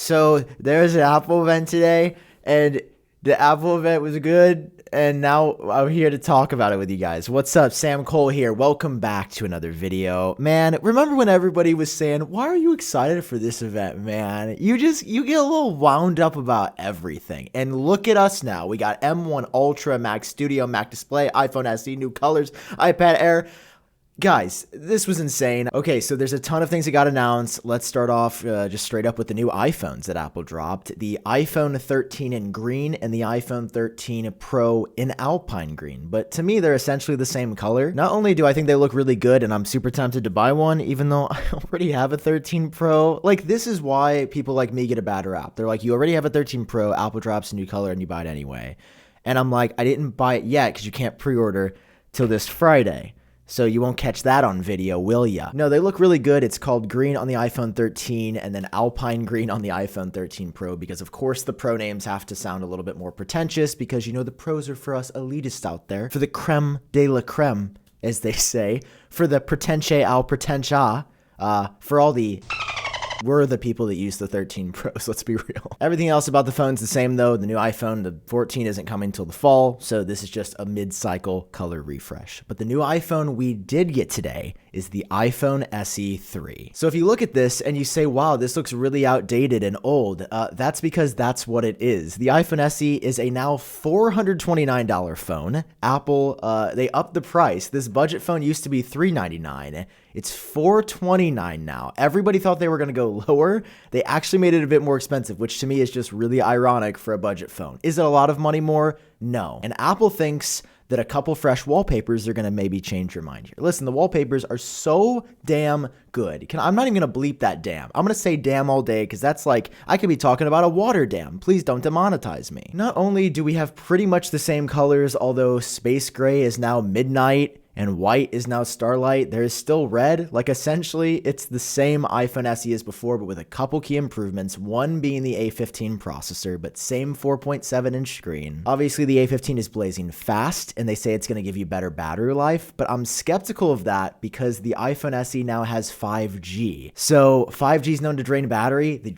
So there's an Apple event today, and the Apple event was good, and now I'm here to talk about it with you guys. What's up? Sam Cole here. Welcome back to another video. Man, remember when everybody was saying, why are you excited for this event, man? You get a little wound up about everything. And look at us now. We got M1 Ultra, Mac Studio, Mac Display, iPhone SE, new colors, iPad Air. Guys, this was insane. Okay, so there's a ton of things that got announced. Let's start off just straight up with the new iPhones that Apple dropped. The iPhone 13 in green and the iPhone 13 Pro in Alpine green. But to me, they're essentially the same color. Not only do I think they look really good and I'm super tempted to buy one, even though I already have a 13 Pro. Like, this is why people like me get a bad rap. They're like, you already have a 13 Pro, Apple drops a new color and you buy it anyway. And I'm like, I didn't buy it yet because you can't pre-order till this Friday. So you won't catch that on video, will ya? No, they look really good. It's called green on the iPhone 13 and then Alpine green on the iPhone 13 Pro because, of course, the Pro names have to sound a little bit more pretentious because, you know, the Pros are for us elitists out there. For the creme de la creme, as they say. For the pretentiae al pretentia. For all the... We're the people that use the 13 Pros, let's be real. Everything else about the phone's the same though. The new iPhone, the 14 isn't coming till the fall, so this is just a mid-cycle color refresh. But the new iPhone we did get today is the iPhone SE 3. So if you look at this and you say, wow, this looks really outdated and old, that's because that's what it is. The iPhone SE is a now $429 phone. Apple, they upped the price. This budget phone used to be $399. It's $429 now. Everybody thought they were going to go lower. They actually made it a bit more expensive, which to me is just really ironic for a budget phone. Is it a lot of money more? No. And Apple thinks that a couple fresh wallpapers are going to maybe change your mind here. Listen, the wallpapers are so damn good. I'm not even going to bleep that damn. I'm going to say damn all day because that's like, I could be talking about a water dam. Please don't demonetize me. Not only do we have pretty much the same colors, although space gray is now midnight, and white is now starlight, there is still red. Like, essentially, it's the same iPhone SE as before, but with a couple key improvements, one being the A15 processor, but same 4.7-inch screen. Obviously, the A15 is blazing fast, and they say it's going to give you better battery life, but I'm skeptical of that because the iPhone SE now has 5G. So 5G is known to drain battery. The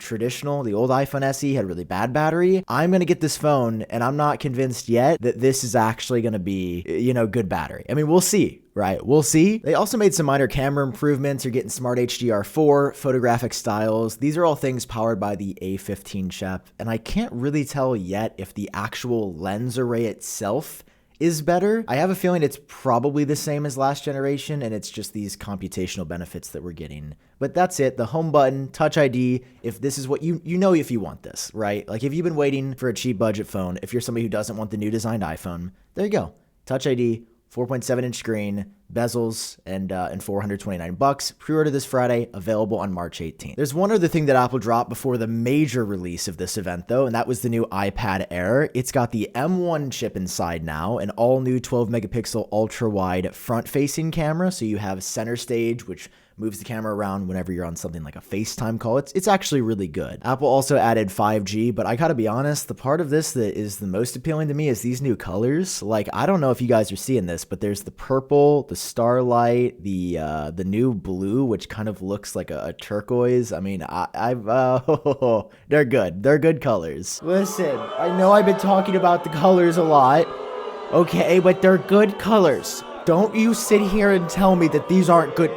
old iPhone SE had really bad battery. I'm going to get this phone, and I'm not convinced yet that this is actually going to be, you know, good battery. I mean, we'll see. Right, we'll see. They also made some minor camera improvements. You're getting smart HDR4, photographic styles. These are all things powered by the A15 chip, and I can't really tell yet if the actual lens array itself is better. I have a feeling it's probably the same as last generation, and it's just these computational benefits that we're getting. But that's it. The home button, Touch ID, if this is what you know if you want this, right? Like, if you've been waiting for a cheap budget phone, if you're somebody who doesn't want the new designed iPhone, there you go. Touch ID, 4.7-inch screen, bezels, and $429. Pre-order this Friday, available on March 18th. There's one other thing that Apple dropped before the major release of this event, though, and that was the new iPad Air. It's got the M1 chip inside now, an all-new 12-megapixel ultra-wide front-facing camera, so you have center stage, which moves the camera around whenever you're on something like a FaceTime call. It's actually really good. Apple also added 5G, but I gotta be honest, the part of this that is the most appealing to me is these new colors. Like, I don't know if you guys are seeing this, but there's the purple, the starlight, the new blue, which kind of looks like a turquoise. I mean, they're good. They're good colors. Listen, I know I've been talking about the colors a lot, okay, but they're good colors. Don't you sit here and tell me that these aren't good.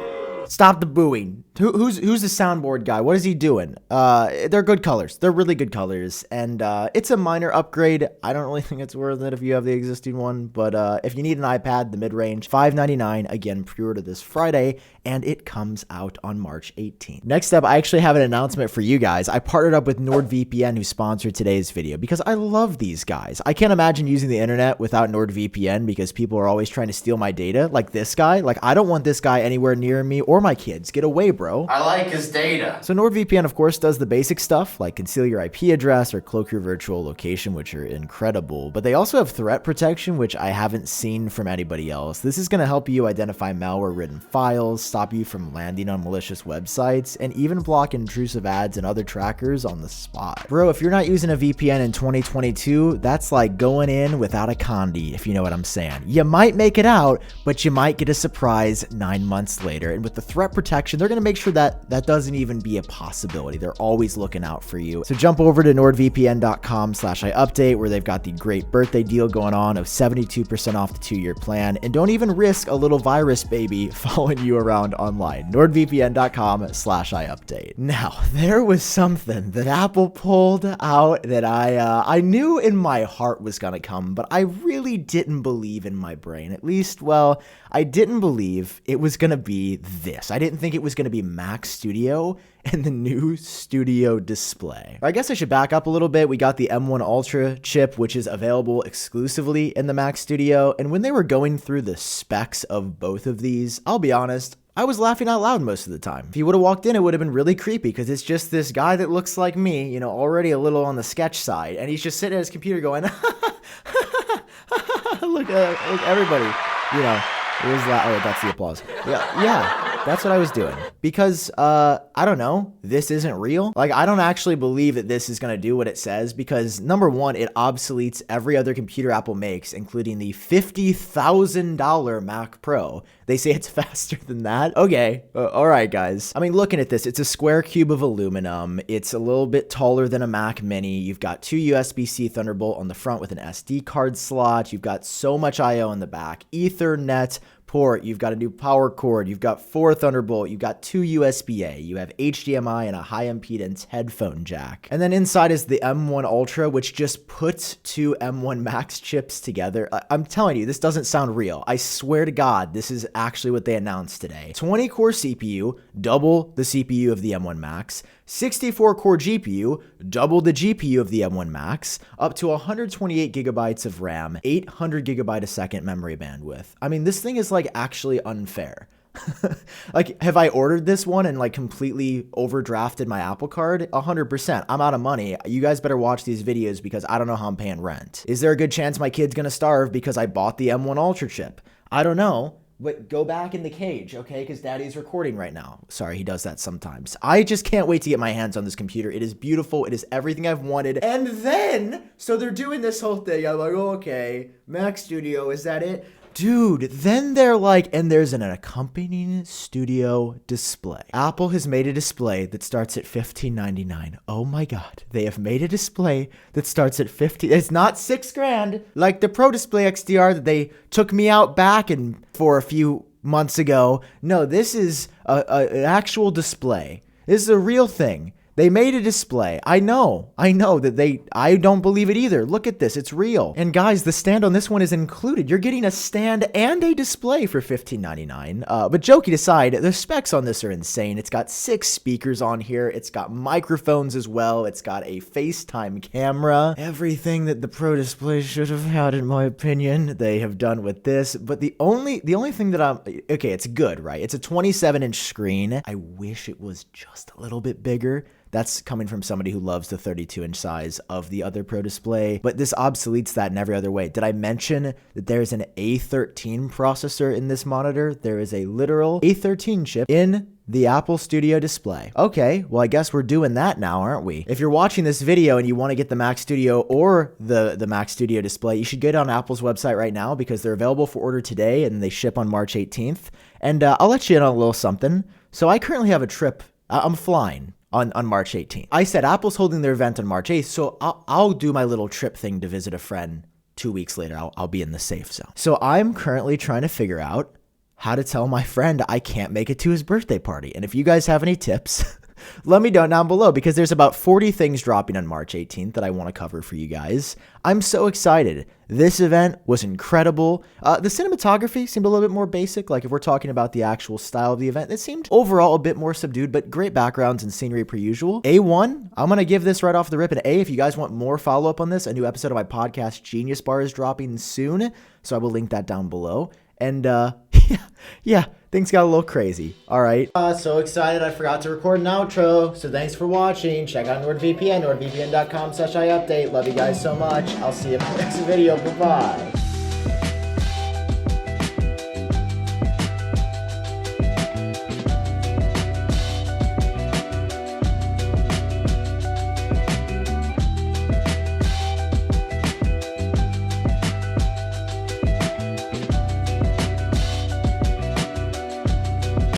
Stop the booing. Who's the soundboard guy? What is he doing? They're good colors. They're really good colors. And it's a minor upgrade. I don't really think it's worth it if you have the existing one. But if you need an iPad, the mid-range, $599. Again, pre-order this Friday. And it comes out on March 18th. Next up, I actually have an announcement for you guys. I partnered up with NordVPN, who sponsored today's video, because I love these guys. I can't imagine using the internet without NordVPN because people are always trying to steal my data. Like this guy. Like, I don't want this guy anywhere near me or my kids. Get away, bro. I like his data. So NordVPN, of course, does the basic stuff like conceal your IP address or cloak your virtual location, which are incredible. But they also have threat protection, which I haven't seen from anybody else. This is going to help you identify malware-ridden files, stop you from landing on malicious websites, and even block intrusive ads and other trackers on the spot. Bro, if you're not using a VPN in 2022, that's like going in without a condi, if you know what I'm saying. You might make it out, but you might get a surprise 9 months later. And with the the threat protection. They're going to make sure that that doesn't even be a possibility. They're always looking out for you. So jump over to nordvpn.com/iupdate, where they've got the great birthday deal going on of 72% off the 2-year plan. And don't even risk a little virus baby following you around online. nordvpn.com/iupdate. Now, there was something that Apple pulled out that I knew in my heart was going to come, but I really didn't believe in my brain. At least, well, I didn't believe it was going to be this. I didn't think it was going to be Mac Studio and the new Studio display. I guess I should back up a little bit. We got the M1 Ultra chip, which is available exclusively in the Mac Studio. And when they were going through the specs of both of these, I'll be honest, I was laughing out loud most of the time. If you would have walked in, it would have been really creepy because it's just this guy that looks like me, you know, already a little on the sketch side. And he's just sitting at his computer going, look everybody, you know. It was that. Oh, that's the applause. Yeah, that's what I was doing. Because, I don't know, this isn't real. Like, I don't actually believe that this is going to do what it says because, number one, it obsoletes every other computer Apple makes, including the $50,000 Mac Pro. They say it's faster than that. Okay, all right, guys. I mean, looking at this, it's a square cube of aluminum. It's a little bit taller than a Mac Mini. You've got 2 USB-C Thunderbolt on the front with an SD card slot. You've got so much I/O in the back. Ethernet port, you've got a new power cord, you've got 4 Thunderbolt, you've got 2 USB-A, you have HDMI and a high impedance headphone jack. And then inside is the M1 Ultra, which just puts 2 M1 Max chips together. I'm telling you, this doesn't sound real. I swear to God, this is actually what they announced today. 20-core CPU, double the CPU of the M1 Max. 64-core GPU, double the GPU of the M1 Max, up to 128 gigabytes of RAM, 800 gigabyte a second memory bandwidth. I mean, this thing is like actually unfair. Like, have I ordered this one and like completely overdrafted my Apple Card? 100%. I'm out of money. You guys better watch these videos because I don't know how I'm paying rent. Is there a good chance my kid's gonna starve because I bought the M1 Ultra chip? I don't know. But go back in the cage, okay? Because Daddy's recording right now. Sorry, he does that sometimes. I just can't wait to get my hands on this computer. It is beautiful. It is everything I've wanted. And then, so they're doing this whole thing. I'm like, oh, okay, Mac Studio, is that it? Dude, then they're like, and there's an accompanying Studio display. Apple has made a display that starts at $15.99. Oh my God. They have made a display that starts at it's not $6,000 like the Pro Display XDR that they took me out back and for a few months ago. No, this is an actual display. This is a real thing. They made a display. I know that I don't believe it either. Look at this. It's real. And guys, the stand on this one is included. You're getting a stand and a display for $15.99. But joking aside, the specs on this are insane. It's got 6 speakers on here. It's got microphones as well. It's got a FaceTime camera. Everything that the Pro Display should have had, in my opinion, they have done with this. But the only thing that okay, it's good, right? It's a 27-inch screen. I wish it was just a little bit bigger. That's coming from somebody who loves the 32-inch size of the other Pro Display, but this obsoletes that in every other way. Did I mention that there's an A13 processor in this monitor? There is a literal A13 chip in the Apple Studio display. Okay, well, I guess we're doing that now, aren't we? If you're watching this video and you want to get the Mac Studio or the Mac Studio display, you should get on Apple's website right now because they're available for order today and they ship on March 18th. And I'll let you in on a little something. So I currently have a trip. I'm flying on March 18th. I said Apple's holding their event on March 8th, so I'll do my little trip thing to visit a friend 2 weeks later. I'll be in the safe zone. So I'm currently trying to figure out how to tell my friend I can't make it to his birthday party. And if you guys have any tips, let me know down below because there's about 40 things dropping on March 18th that I want to cover for you guys. I'm so excited. This event was incredible. The cinematography seemed a little bit more basic. Like if we're talking about the actual style of the event, it seemed overall a bit more subdued, but great backgrounds and scenery per usual. A1, I'm going to give this right off the rip an A. If you guys want more follow-up on this, a new episode of my podcast, Genius Bar, is dropping soon. So I will link that down below. And yeah, things got a little crazy. All right. So excited. I forgot to record an outro. So thanks for watching. Check out NordVPN, nordvpn.com/iupdate. Love you guys so much. I'll see you in the next video. Bye-bye.